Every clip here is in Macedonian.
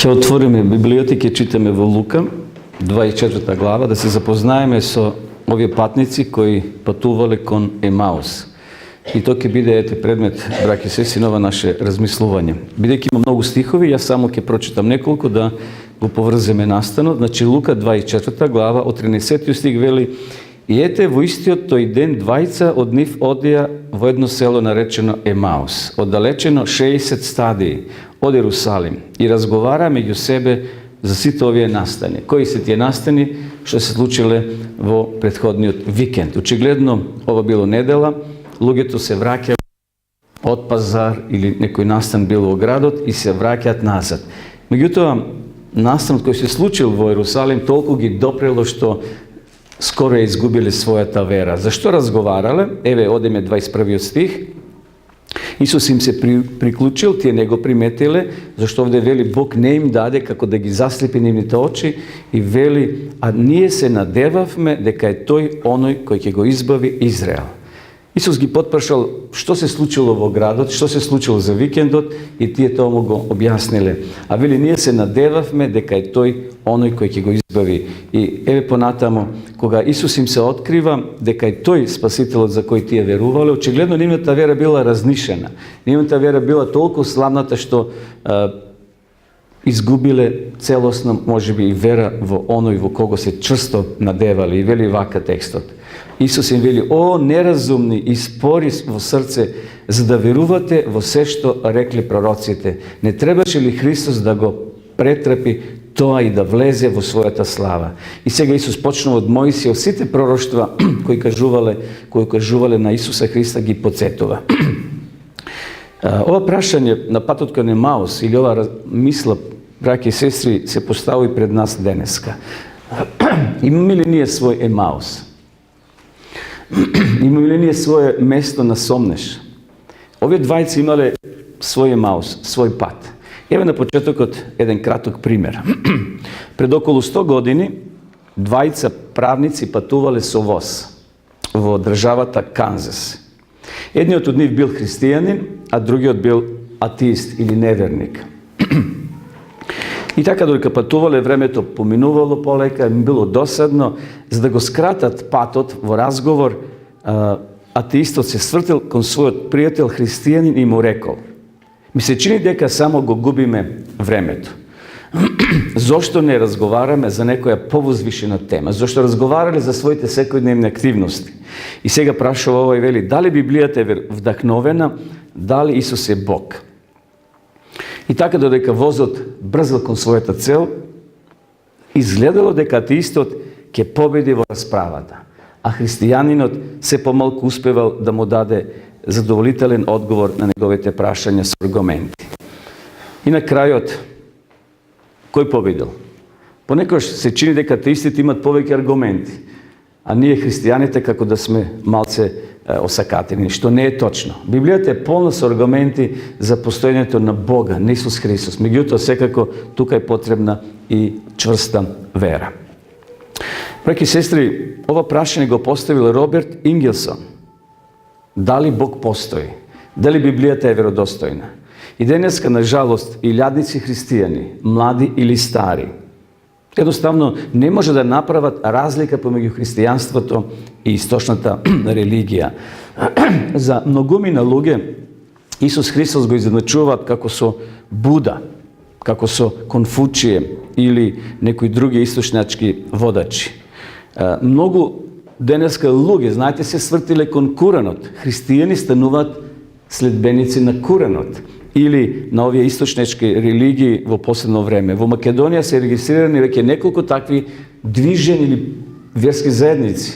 Ќе отвориме библиотеки, читаме во Лука, 24 глава, да се запознаеме со овие патници кои патувале кон Емаус. И тоа ќе биде предмет, браќи и сестри, на ова наше размислување. Бидејќи има многу стихови, јас само ќе прочитам неколку да го поврземе настанот. Значи Лука 24 глава, од 13 стих вели: И ете, во истиот тој ден двајца од нив одеа во едно село наречено Емаус, оддалечено 60 стадии од Ерусалим, и разговара меѓу себе за сите овие настани. Кои се тие настани што се случиле во претходниот викенд? Очигледно ова било недела, луѓето се враќаат од пазар или некој настан бил во градот и се враќаат назад. Меѓутоа, настанот кој се случил во Ерусалим толку ги допрело што скоро изгубиле својата вера. Зашто разговарале? Еве, одеме 21 стих. Исус им се приклучил, тие не го приметиле, зашто овде вели Бог не им даде како да ги заслепи нивните очи и вели: а ние се надевавме дека е тој оној кој ќе го избави Израел. Исус ги потпрашал што се случило во градот, што се случило за викендот, и тие тоа му го објасниле. А вели, ние се надевавме дека е тој оној кој ќе го избави. И еве понатамо, кога Исус им се открива дека е тој спасителот за кој тие верувале, очигледно нивната вера била разнишена. Нивната вера била толку слабната што изгубиле целосно, можеби, и вера во оној во кого се чврсто надевали. И вели вака текстот. Исус им вели: о, неразумни и спори во срце, за да верувате во се што рекли пророците. Не требаше ли Христос да го претрпи тоа и да влезе во својата слава? И сега Исус почнува од Мојсија, сите пророштва кои кажувале на Исуса Христа ги потсетува. Ова прашање на патот кон Емаус, или ова мисла, браќи и сестри, се постави пред нас денеска. Имаме ли ние свој Емаус? Имаме ли ние свое место на сомнеш? Овие двајци имале свој Емаус, свој пат. Еве на почетокот еден краток пример. Пред околу 100 години двајца правници патувале со воз во државата Канзас. Едниот од нив бил христијанин, а другиот бил атеист или неверник. И така, додека патувале, времето поминувало полека, им било досадно. За да го скратат патот во разговор, атеистот се свртил кон својот пријател христијанин и му рекол: ми се чини дека само го губиме времето. Зошто не разговараме за некоја повозвишена тема? Зошто разговарале за своите секојдневни активности? И сега прашува овој, вели: дали Библијата е вдахновена, дали Исус е Бог? И така, додека возот брзал кон својата цел, изгледало дека атеистот ќе победи во расправата, а христијанинот се помалку успевал да му даде задоволителен одговор на неговите прашања со аргументи. И на крајот, кој победил? Понекогаш се чини дека атеистите имат повеќе аргументи, а ние христијаните како да сме малце осакатени, што не е точно. Библијата е полна со аргументи за постоењето на Бога, на Исус Христос. Меѓутоа, секако тука е потребна и чврста вера. Браќи и сестри, ова прашање го поставил Роберт Ингелсон. Дали Бог постои? Дали Библијата е веродостојна? И денеска, на жалост, илјадници христијани, млади или стари, едноставно не може да направат разлика помеѓу христијанството и источната религија. За многумина луѓе Исус Христос го изедначуваат како со Буда, како со Конфучије или некои други источнички водачи. Многу денеска луѓе, знаете, се свртиле кон Куранот. Христијани стануваат следбеници на Куранот или на овие источнички религии во последно време. Во Македонија се регистрирани веќе неколку такви движени или верски заедници.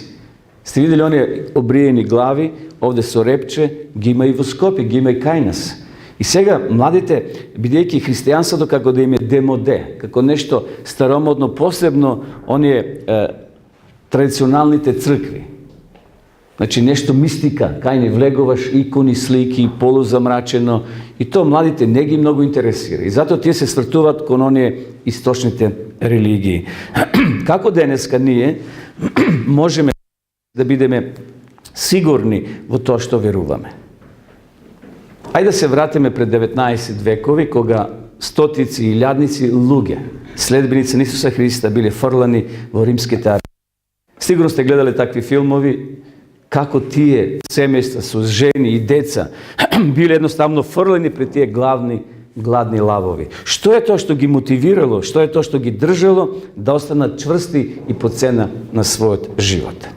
Сте видели оние обриени глави, овде со репче, ги има и во Скопје, ги има и кај нас. И сега младите, бидејќи христијанството како да им е демоде, како нешто старомодно, посебно оние традиционалните цркви. Значи, нешто мистика, кај не влегуваш, икони, слики, полузамрачено, и тоа младите не ги многу интересира. И затоа тие се свртуваат кон оние источните религии. Како денеска ние можеме да бидеме сигурни во тоа што веруваме? Ајде да се вратиме пред 19 векови, кога stotици и илјадници луѓе, следбеници на Исуса Христа, биле фрлани во римските ареи. Сигурно сте гледали такви филмови, како тие семејства со жени и деца биле едноставно фрлени пред тие гладни лавови. Што е тоа што ги мотивирало, што е тоа што ги држало да останат чврсти и по цена на својот живот?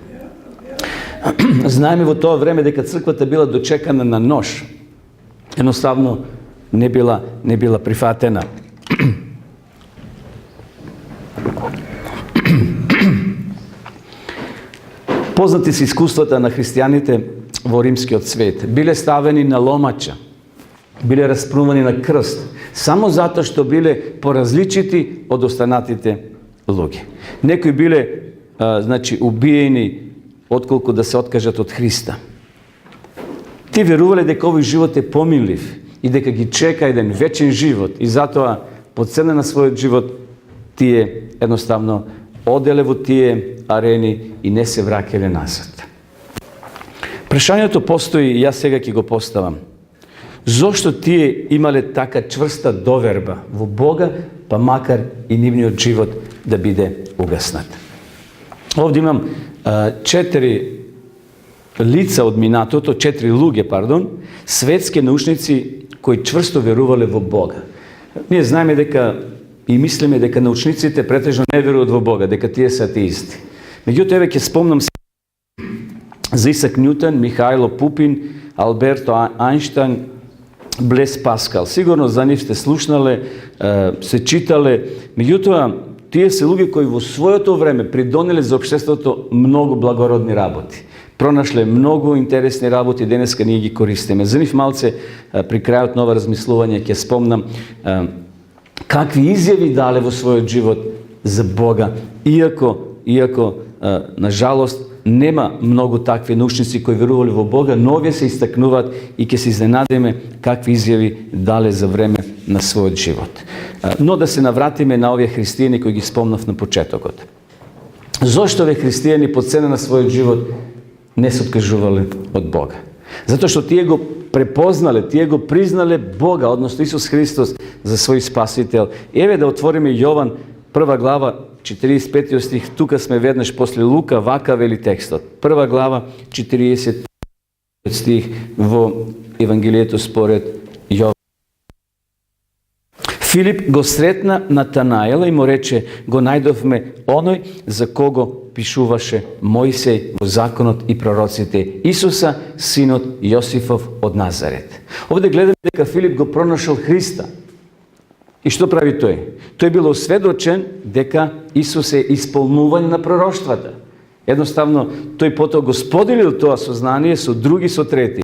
Знаеме во тоа време дека црквата била дочекана на нож. Едноставно не била прифатена. Познати се искуствата на христијаните во римскиот свет. Биле ставени на ломача, биле распнувани на крст, само затоа што биле поразличити од останатите луѓе. Некои биле убиени отколку да се откажат од Христа. Ти верувале дека овој живот е поминлив и дека ги чека еден вечен живот и затоа по цена на својот живот тие едноставно оделе во тие арени и не се враќале назад. Прашањето постои и јас сега ќе го поставам. Зошто тие имале така чврста доверба во Бога, па макар и нивниот живот да биде угаснат? Овде имам 4 лица од минатото, 4 луѓе, светски научници кои чврсто верувале во Бога. Ние знаеме дека и мислиме дека научниците претежно не веруваат во Бога, дека тие се атеисти. Меѓутоа, еве ќе спомнам за Исак Њутон, Михајло Пупин, Алберто Ајнштајн, Блес Паскал. Сигурно за нив сте слушнале, се читале. Меѓутоа, тие се луѓе кои во своето време придонеле за општеството многу благородни работи. Пронашле многу интересни работи, денеска ние ги користиме. За нив малце при крајот на ова размислување ќе спомнам какви изјави дале во својот живот за Бога, иако на жалост нема многу такви научници кои верувале во Бога, но овие се истакнуваат и ќе се изненадиме какви изјави дале за време на својот живот. Но да се навратиме на овие христијани кои ги спомнав на почетокот. Зошто овие христијани по цена на својот живот не се откажувале од Бога? Затоа што тие го препознале, тие го признале Бога, односно Исус Христос, за свој спасител. Еве да отвориме Јован 1 глава 45 стих, тука сме веднаш после Лука, вака вели текстот. 1 глава 40 стих во Евангелието според Јован. Филип го сретна Натанаела и му рече: го најдовме оној за кого пишуваше Мојсей во законот и пророците, Исуса, синот Јосифов од Назарет. Овде гледаме дека Филип го пронашол Христа. И што прави тој? Тој бил осведочен дека Исус е исполнување на пророштвата. Едноставно, тој потоа го споделил тоа сознание со други, со трети.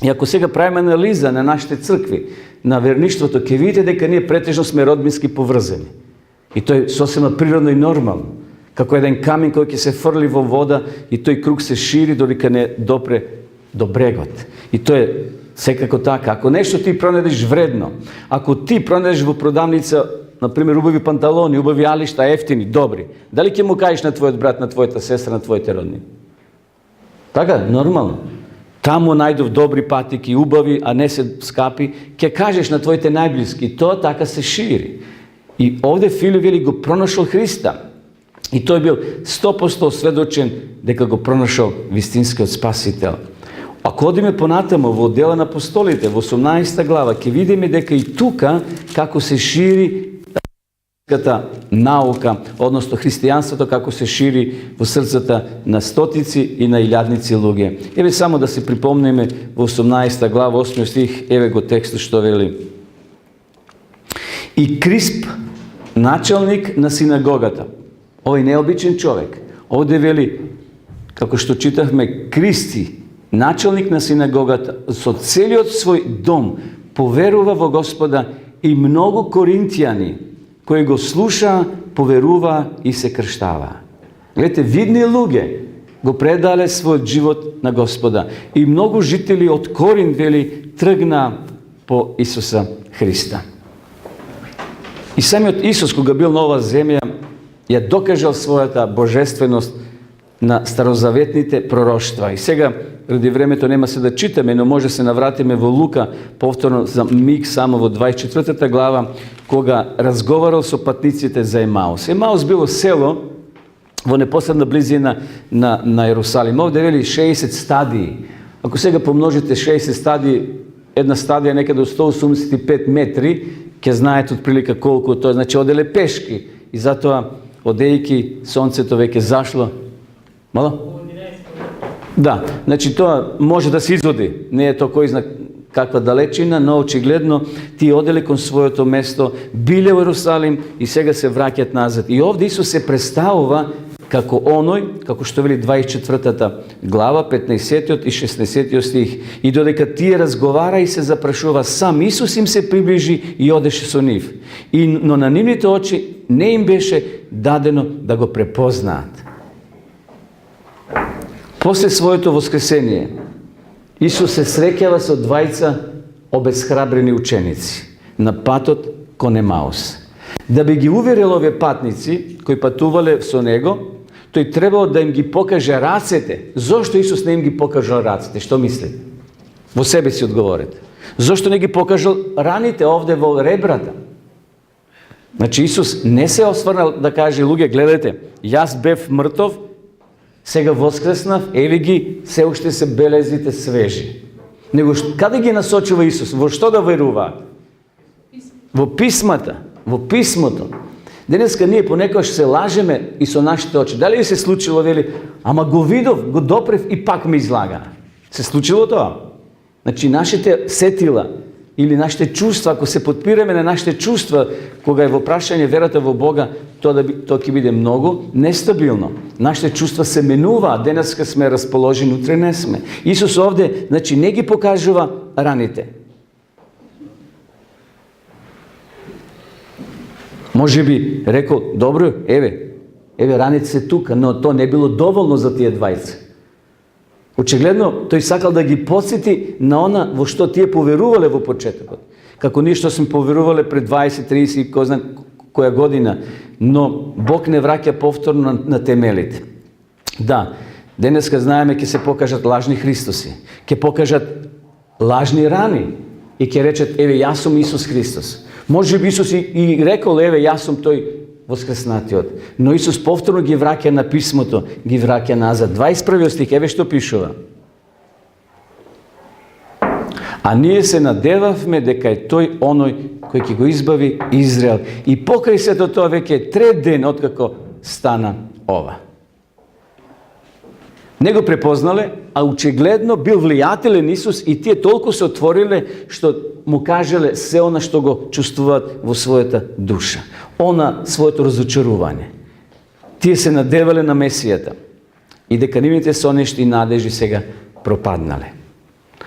И ако сега правиме анализа на нашите цркви, на верништвото, ќе видите дека ние претежно сме родбински поврзани. И тој сосема природно и нормално. Како еден камен кој ќе се фрли во вода и тој круг се шири додека не допре до брегот. И тоа е секако така. Ако нешто ти пронајдеш вредно, ако ти пронајдеш во продавница, например, убави панталони, убави алишта, ефтини, добри, дали ќе му кажеш на твојот брат, на твојата сестра, на твоите родни? Така, нормално. Таму најдов добри патики, убави, а не се скапи, ќе кажеш на твоите најблиски. Тоа така се шири. И овде Филип вели го пронашол Христа. И тој бил 100% сведочен дека го пронашол вистинскиот спасител. Ако одиме понатамо во Дела на апостолите, во 18 глава, ќе видиме дека и тука како се шири наука, односно христијанството како се шири во срцата на стотици и на илјадници луѓе. Еве само да се припомнеме во 18 глава, 8 стих, еве го текстот што вели. И Крисп, началник на синагогата, овој необичен човек, овде вели, како што читавме, Кристи, началник на синагогата, со целиот свој дом поверува во Господа и многу коринтијани кои го слуша, поверува и се крштава. Гледате, видни луѓе го предале својот живот на Господа и многу жители од Коринт, вели, тргна по Исуса Христа. И самиот Исус, кога бил на оваа земја, ја докажал својата божественост на старозаветните пророштва. И сега ради времето нема се да читаме, но може се навратиме во Лука, повторно за миг само во 24 глава, кога разговарал со патниците за Емаус. Емаус било село во непосредна близина на Ерусалим. Овде вели 60 стадии. Ако сега помножите 60 стадии, една стадија некаде од 185 метри, ќе знаете отприлика колку тоа, значи оделе пешки. И затоа, одејки, сонцето веќе зашло. Мало? Да, значи тоа може да се изводи. Не е тоа кој зна каква далечина, но очигледно ти оделе кон своето место, биле во Ерусалим и сега се враќат назад. И овде Исус се представува како оној, како што вели 24 глава, 15 и 16 стих. И додека тие разговара и се запрашува, сам Исус им се приближи и одеше со нив. Но на нивните очи не им беше дадено да го препознаат. После своето воскресение, Исус се среќава со двајца обесхрабрени ученици на патот кон Емаус. Да би ги уверил овие патници кои патувале со него, тој требало да им ги покаже рацете. Зошто Исус не им ги покажал рацете? Што мислите? Во себе си одговорете. Зошто не ги покажал раните овде во ребрата? Значи Исус не се осврнал да каже, луѓе, гледате, јас бев мртов, сега воскреснав, еве ги, се уште се белезите свежи. Него каде ги насочува Исус? Во што да веруваат? Во писмата, во писмото. Денеска ние понекогаш се лажеме и со нашите очи. Дали ви се случило, вели, ама го видов, го допрев и пак ми излага. Се случило тоа? Значи нашите сетила или нашите чувства, ако се подпираме на нашите чувства, кога е во прашање верата во Бога, тоа ќе биде многу нестабилно. Нашите чувства се менуваат, денеска сме расположени, утре не сме. Исус овде, значи, не ги покажува раните. Може би рекол, добро, еве раните се тука, но то не било доволно за тие двајца. Очигледно, тој сакал да ги подсети на она во што тие поверувале во почетокот. Како ние што сме поверувале пред 20, 30 и кој знае која година, но Бог не враќа повторно на темелите. Да, денеска знаеме ќе се покажат лажни Христоси, ќе покажат лажни рани и ќе речат, еве јас сум Исус Христос. Може би Исус и рекол, еве јас сум тој воскреснатиот. Но Исус повторно ги враќа на писмото, ги враќа назад. 21 стих, еве што пишува. А ние се надевавме дека е тој оној кој ќе го избави Израел. И покрај сето тоа веќе трет ден откако стана ова. Не го препознале, а очигледно бил влијателен Исус и тие толку се отвориле што му кажеле се она што го чувствуваат во својата душа. Она своето разочарување. Тие се надевале на Месијата и дека нивните сонешти надежи сега пропаднале.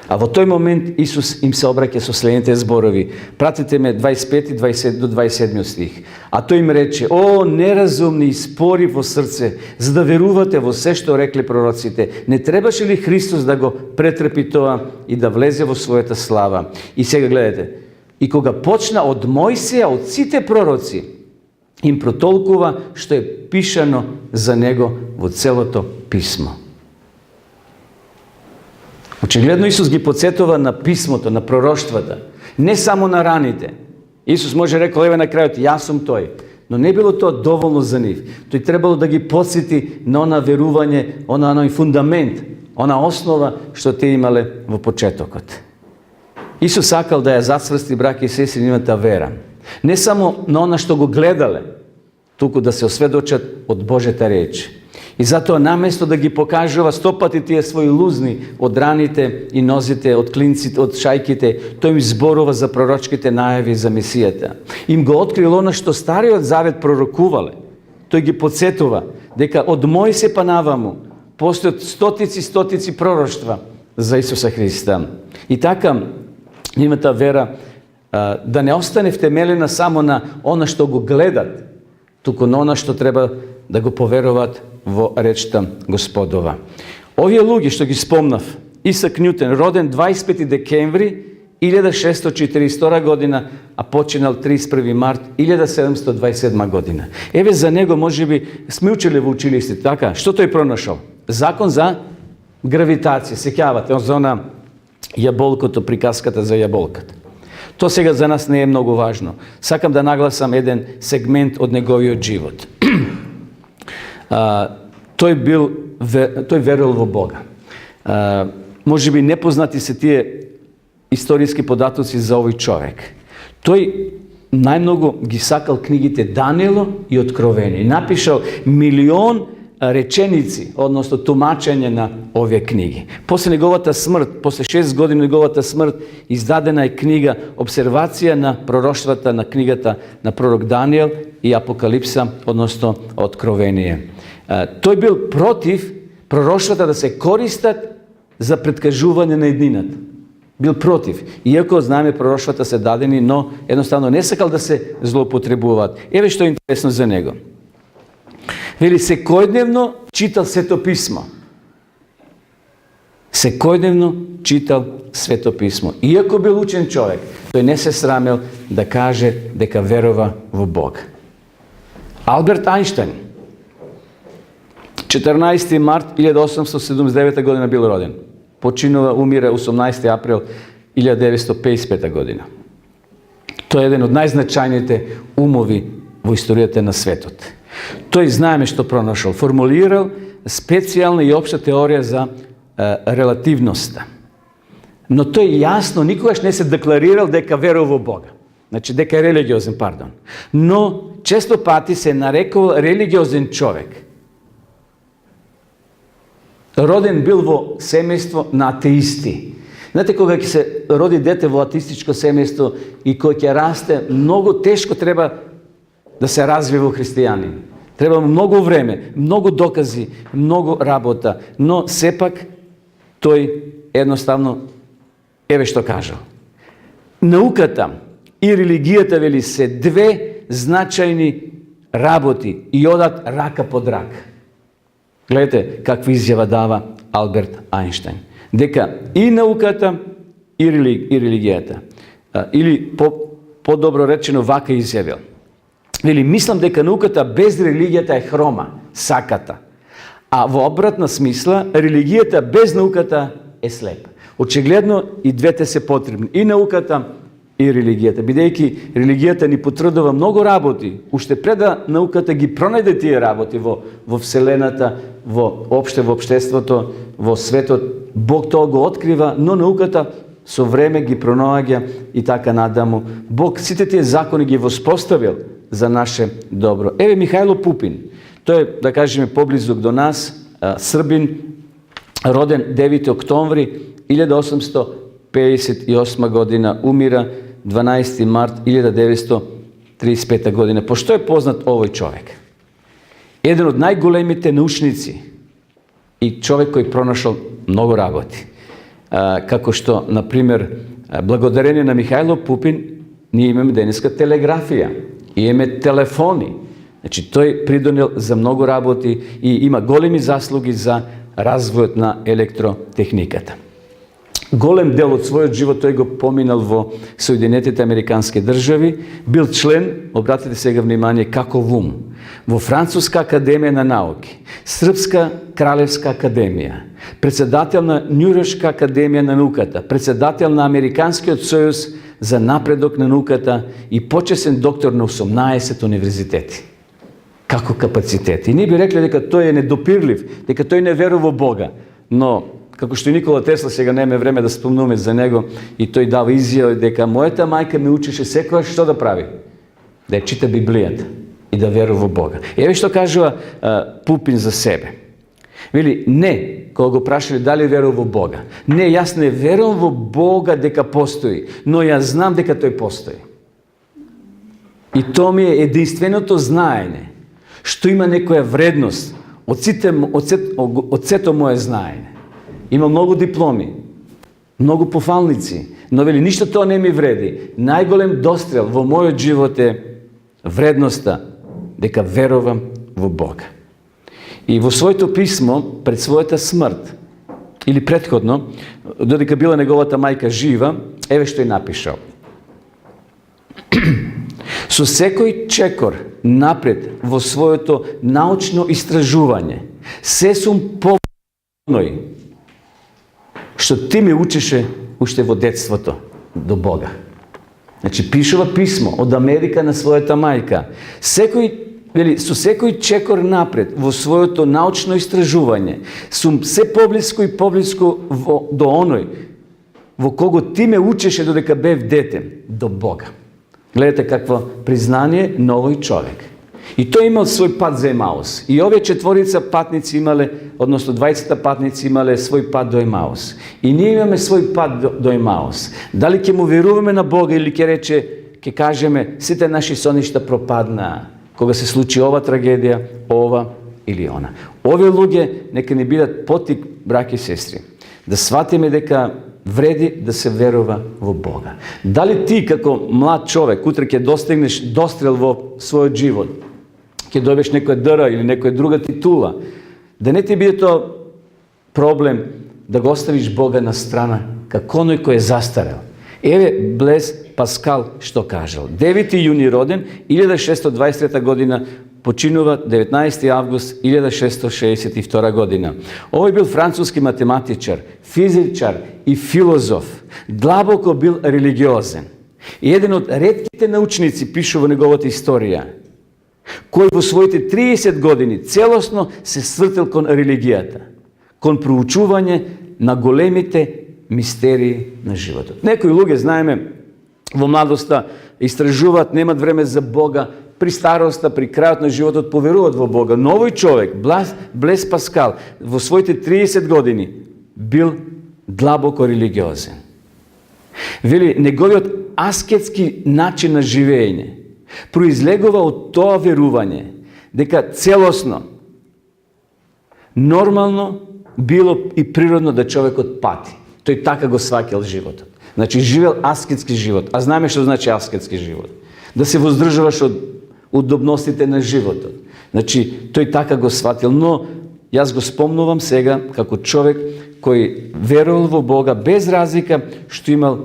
А во тој момент Исус им се обраќа со следните зборови. Пратете ме 25 до 27 стих. А тој им рече, о, неразумни и спори во срце, за да верувате во се што рекле пророците. Не требаше ли Христос да го претрпи тоа и да влезе во својата слава? И сега гледате. И кога почна од Мојсија, од сите пророци, им протолкува што е пишано за него во целото писмо. Очигледно Исус ги подсетува на писмото, на пророштвата, не само на раните. Исус може рекол, еве на крајот, јас сум тој. Но не било тоа доволно за нив. Тој требало да ги подсети на она верување, оној фундамент, она основа што те имале во почетокот. Исус сакал да ја зацврсти, браќа и сестри, нивната вера. Не само на она што го гледале, туку да се осведочат од Божјата реч. И затоа наместо да ги покажува стопати тие своји лузни од раните и нозите, од клинците, од шајките, тој им зборува за пророчките најави за Месијата. Им го открил она што Стариот Завет пророкувале. Тој ги подсетува дека од Мојсе па наваму постојат стотици пророштва за Исуса Христа. И така, нивната вера да не остане втемелена само на она што го гледат, туку на она што треба да го поверуваат во речта Господова. Овие луѓе што ги спомнав, Исак Њутон, роден 25 декември 1642 година, а починал 31 март 1727 година. Еве за него можеби сме учеле во училиште, така, што тој пронашол? Закон за гравитација, сеќавате за она јаболкото, приказката за јаболката. То сега за нас не е многу важно. Сакам да нагласам еден сегмент од неговиот живот. Тој верувал во Бога. Може би непознати се тие историски податоци за овој човек. Тој најмногу ги сакал книгите Даниело и Откровение. Напишал милион реченици, односно тумачење на овие книги. После неговата смрт, после 6 години неговата смрт, издадена е книга Обсервација на пророштвата на книгата на пророк Даниел и Апокалипса, односно Откровение. Тој бил против пророштвата да се користат за предкажување на еднината. Бил против. Иако знаеме пророштвата се дадени, но едноставно не сакал да се злоупотребуваат. Еве што е интересно за него. Вели, секојдневно читал Свето писмо. Секојдневно читал Свето писмо. Иако бил учен човек, тој не се срамел да каже дека верува во Бог. Алберт Ајнштајн, 14. март 1879 година бил роден. Починува, умира 18. април 1955 година. Тој е еден од најзначајните умови во историјата на светот. Тој знаеме што пронашол. Формулирал специјална и општа теорија за релативноста. Но тој јасно никогаш не се декларирал дека верува во Бога. Значи дека е религиозен, пардон. Но често пати се нарекувал религиозен човек. Роден бил во семејство на атеисти. Знаете, кога ќе се роди дете во атеистичко семејство и кој ќе расте, многу тешко треба да се развие во христијанин. Треба многу време, многу докази, многу работа, но сепак тој едноставно еве што кажал. Науката и религијата, вели, се две значајни работи и одат рака под рака. Гледате каква изјава дава Алберт Ајнштајн. Дека и науката и религијата, или по-добро речено вака изјавил. Вели, мислам дека науката без религијата е хрома, саката. А во обратна смисла, религијата без науката е слепа. Очигледно и двете се потребни. И науката и религијата. Бидејќи религијата ни потврдува многу работи, уште пред да науката ги пронајде тие работи во вселената, во општеството, во светот, Бог тоа го открива, но науката со време ги пронаоѓа и така надаму. Бог сите тие закони ги воспоставил за наше добро. Еве Михајло Пупин. Тој е, да кажеме, поблизок до нас, Србин, роден 9 октомври 1858 година, умира 12 март 1935 година. Пошто е познат овој човек? Еден од најголемите научници и човек кој пронашал многу работи. Како што, например, благодарение на Михајло Пупин, ние имаме денеска телеграфија, имаме телефони. Значи, тој придонел за многу работи и има големи заслуги за развојот на електротехниката. Голем дел од својот живот тој го поминал во Соединетите Американски држави, бил член, обратите сега внимание, како ВУМ, во Француска академија на науки, Српска кралевска академија, председател на Њујоршка академија на науката, председател на Американскиот сојуз за напредок на науката и почесен доктор на 18 универзитети. Како капацитет. И ние би рекли дека тој е недопирлив, дека тој не верува во Бога, но како што Никола Тесла, сега неме време да спомнуваме за него, и тој дава изјава дека мојата мајка ме учеше секогаш што да прави? Да ја чита Библијата и да верува во Бога. Еве што кажува Пупин за себе. Вели, не, кога го прашали дали верува во Бога. Не, јас не верувам во Бога дека постои, но ја знам дека тој постои. И тоа ми е единственото знаење, што има некоја вредност од сето моје знаење. Има многу дипломи, многу пофалници, но вели, ништо тоа не ми вреди. Најголем дострел во мојот живот е вредноста дека верувам во Бога. И во своето писмо, пред својата смрт, или предходно, додека била неговата мајка жива, еве што е напишал. Со секој чекор напред во своето научно истражување, се сум победној što ti me učеше уште во детството до Бога. Значи, пишува писмо од Америка на својата мајка. Со секој чекор напред во своето научно истражување, сум се поблиску и поблиску до оној во кого ти ме учеше додека бев дете, до Бога. Гледате какво признание на овој човек. И тој имал свој пат за Емаус. И овие четворица патници имале, односно двајцата патници имале свој пат до Емаус. И ние имаме свој пат до Емаус. Дали ќе му веруваме на Бога или ќе кажеме сите наши соништа пропаднаа кога се случи ова трагедија, ова или она. Овие луѓе нека не бидат потик, браќи и сестри, да сватиме дека вреди да се верува во Бога. Дали ти како млад човек утре ќе достигнеш дострел во својот живот, ќе добиеш некоја дра или некоја друга титула, да не ти биде тоа проблем да го оставиш Бога на страна како оној кој е застарел. Еве Блез Паскал што кажал. 9. јуни роден, 1623 година, починува 19. август 1662 година. Овој бил француски математичар, физичар и филозоф. Длабоко бил религиозен. И еден од ретките научници пише во неговата историја, кој во своите 30 години целосно се свртел кон религијата, кон проучување на големите мистерии на животот. Некои луѓе, знаеме, во младоста истражуваат, немат време за Бога, при староста, при крајот на животот поверуваат во Бога. Но овој човек, Блез Паскал, во своите 30 години бил длабоко религиозен. Вели, неговиот аскетски начин на живење произлегува од тоа верување дека целосно, нормално било и природно да човекот пати. Тој така го сваќал животот. Значи, живел аскетски живот. А знаеме што значи аскетски живот. Да се воздржуваш од удобностите на животот. Значи, тој така го сватил. Но, јас го спомнувам сега како човек кој верувал во Бога без разлика што имал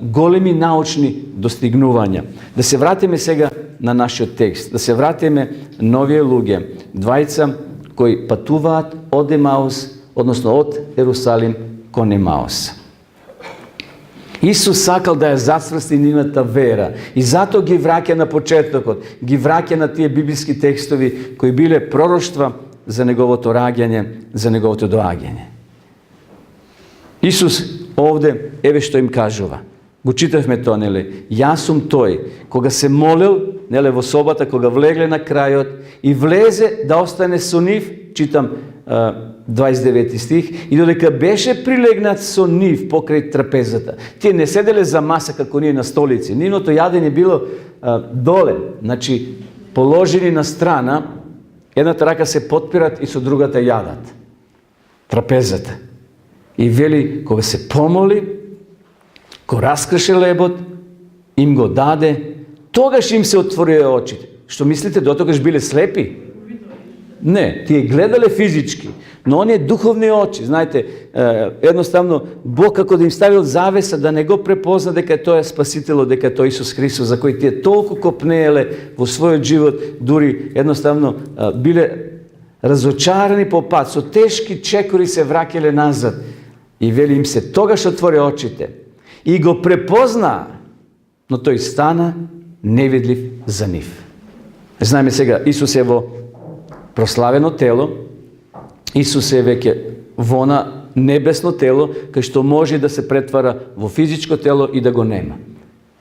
големи научни достигнувања. Да се вратиме сега на нашиот текст. Да се вратиме на овие луѓе. Двајца кои патуваат од Емаус, односно од Ерусалим кон Емаус. Исус сакал да ја зацврсти нивната вера и затоа ги враќа на почетокот, ги враќа на тие библиски текстови кои биле пророштва за неговото раѓање, за неговото доаѓање. Исус овде, еве што им кажува. Го читавме тоа, нели? Јас сум тој, кога се молел, нели, во собата, кога влегле на крајот и влезе да остане со нив, читам 29 стих, и додека беше прилегнат со нив покрај трапезата. Тие не седеле за маса како ние на столици. Нивното јадење било доле, значи положени на страна, едната рака се потпират и со другата јадат. Трапезата. И вели, кога се помоли, кога раскрше лебот, им го даде, тогаш им се отворија очите. Што мислите, дотогаш биле слепи? Не, тие гледале физички, но оние духовни очи, знаете, едноставно Бог како да им ставил завеса да не го препозна дека тој е Спасителот, дека тој Исус Христос, за кој тие толку копнееле во својот живот, дури едноставно биле разочарани по пат, со тешки чекори се враќале назад. И вели им се, тогаш отвори очите и го препозна, но тој стана невидлив за нив. Знаеме сега, Исус е во прославено тело, Исус е веќе во она небесно тело, кај што може да се претвара во физичко тело и да го нема.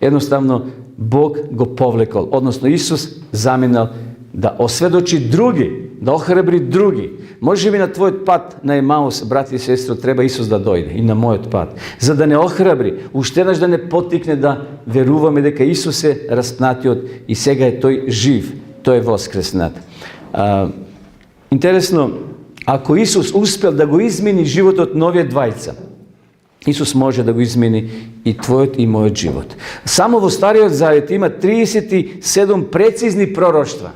Едноставно, Бог го повлекол, односно Исус заминал да осведочи други, да охрабри други. Може би на твојот пат на Емаус, брати и сестри, треба Исус да дојде и на мојот пат, за да не охрабри, уште еднаш да не потикне да веруваме дека Исус е распнатиот и сега е тој жив, тој е воскреснат. Интересно, ако Исус успел да го измени животот на овие двајца, Исус може да го измени и твојот и мојот живот. Само во Стариот Завет има 37 прецизни пророштва,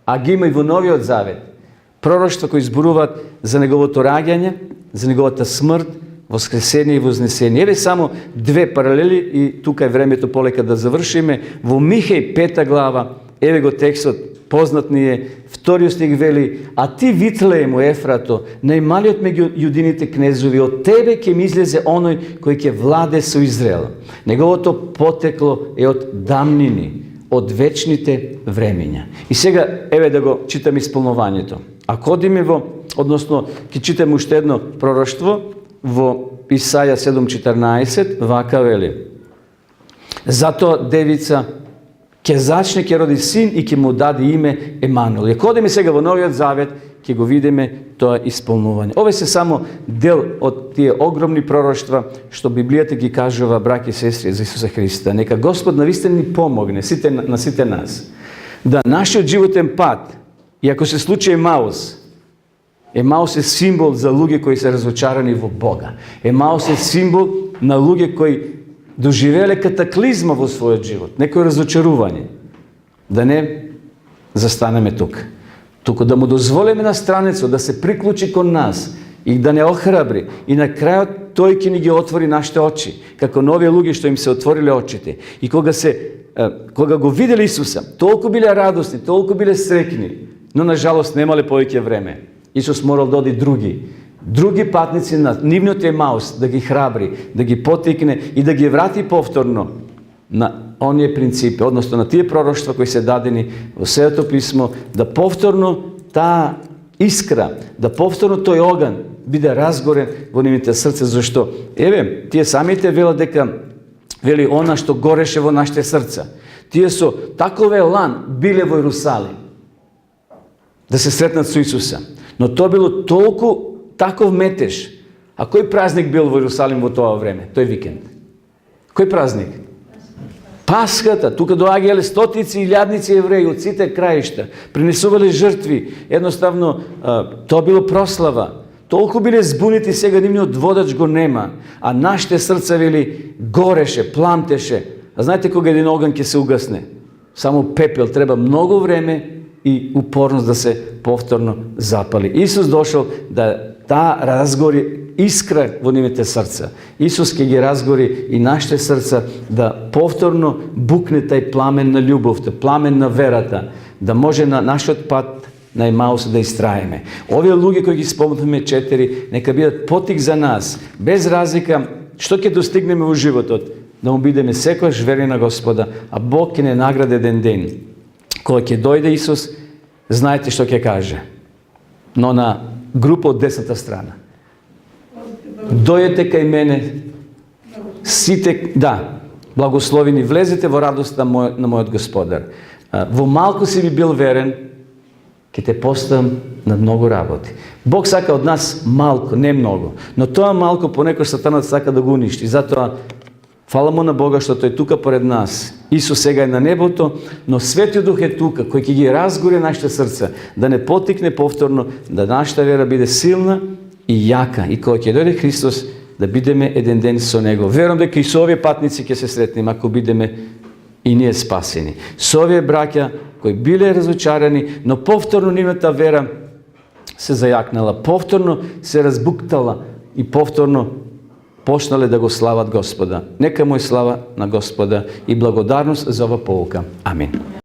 а ги има и во Новиот Завет. Пророштва кои зборуваат за неговото раѓање, за неговата смрт, воскресение и вознесение. Еве само две паралели и тука е времето полека да завршиме. Во Михеј 5 глава, еве го текстот, познат ни е. Вториот стих вели: а ти, Витлеему, Ефрато, најмалиот меѓу јудините кнезови, од тебе ќе ми излезе оној кој ќе владе со Израел. Неговото потекло е од дамнини, од вечните времења. И сега, еве да го читам исполнувањето. Ако одиме односно, ќе читаме уште едно пророштво во Исаја 7:14, вака вели: затоа девица ќе зачне, ќе роди син и ќе му даде име Емануел. И ако одиме сега во Новиот Завет, ќе го видиме тоа исполнување. Ове се само дел од тие огромни пророштва што Библијата ги кажува, браќи и сестри, за Исуса Христа. Нека Господ навистина ни помогне на сите нас да нашиот животен пат, и ако се случи Емаус е символ за луѓе кои се разочарани во Бога. Емаус е символ на луѓе кои доживеле катаклизма во својот живот, некој разочарување. Да не застанеме тук. Туку да му дозволиме на странецот да се приклучи кон нас и да не охрабри. И на крајот тој ќе ни ги отвори нашите очи, како нови луѓе што им се отвориле очите. И кога го виделе Исуса, толку биле радосни, толку биле среќни, но на жалост немале повеќе време. Исус морал да оди други патници на нивниот Емаус, да ги храбри, да ги потикне и да ги врати повторно на оние принципи, односно на тие пророштва кои се дадени во Светото писмо, да повторно таа искра, да повторно тој оган биде разгорен во нивните срце. Зашто? Еве, тие самите велат дека вели она што гореше во нашите срца. Тие со таков елан биле во Иерусалим да се сретнат со Исуса. Но тоа било толку таков метеж. А кој празник бил во Иерусалим во тоа време, тој викенд? Кој празник? Пасхата. Тука доаѓале стотици и илјадници евреи од сите краишта, принесувале жртви. Едноставно, тоа било прослава. Толку биле збунити, сега нивниот водач го нема, а нашите срца вели гореше, пламтеше. А знаете кога еден оган ќе се угасне? Само пепел, треба многу време и упорност да се повторно запали. Исус дошол да разгори искра во нивните срца. Исус ќе ги разгори и нашите срца да повторно букне тај пламен на љубовта, пламен на верата, да може на нашиот пат на Емаус да истраеме. Овие луѓе кои ги спомнавме 4, нека бидат потик за нас, без разлика што ќе достигнеме во животот, да му бидеме секојаш верни на Господа, а Бог ќе не награди еден ден. Кога ќе дојде Исус, знаете што ќе каже. Но на група од десната страна. Дојдете кај мене, сите, благословени, влезете во радост на мојот Господар. Во малку си ми бил верен, ќе те поставам на многу работи. Бог сака од нас малку, не многу, но тоа малку понекој сатанот сака да го уништи. Затоа фала му на Бога што тој тука поред нас. Исус сега е на небото, но Светиот Дух е тука, кој ќе ги разгори нашите срца, да не потикне повторно, да нашата вера биде силна и јака. И кога ќе дојде Христос, да бидеме еден ден со Него. Верувам дека и со овие патници ќе се сретнеме, ако бидеме и ние спасени. Со овие браќа кои биле разочарани, но повторно нивната вера се зајакнала, повторно се разбуктала и повторно почнале да го слават Господа. Нека му е слава на Господа и благодарност за ова поука. Амин.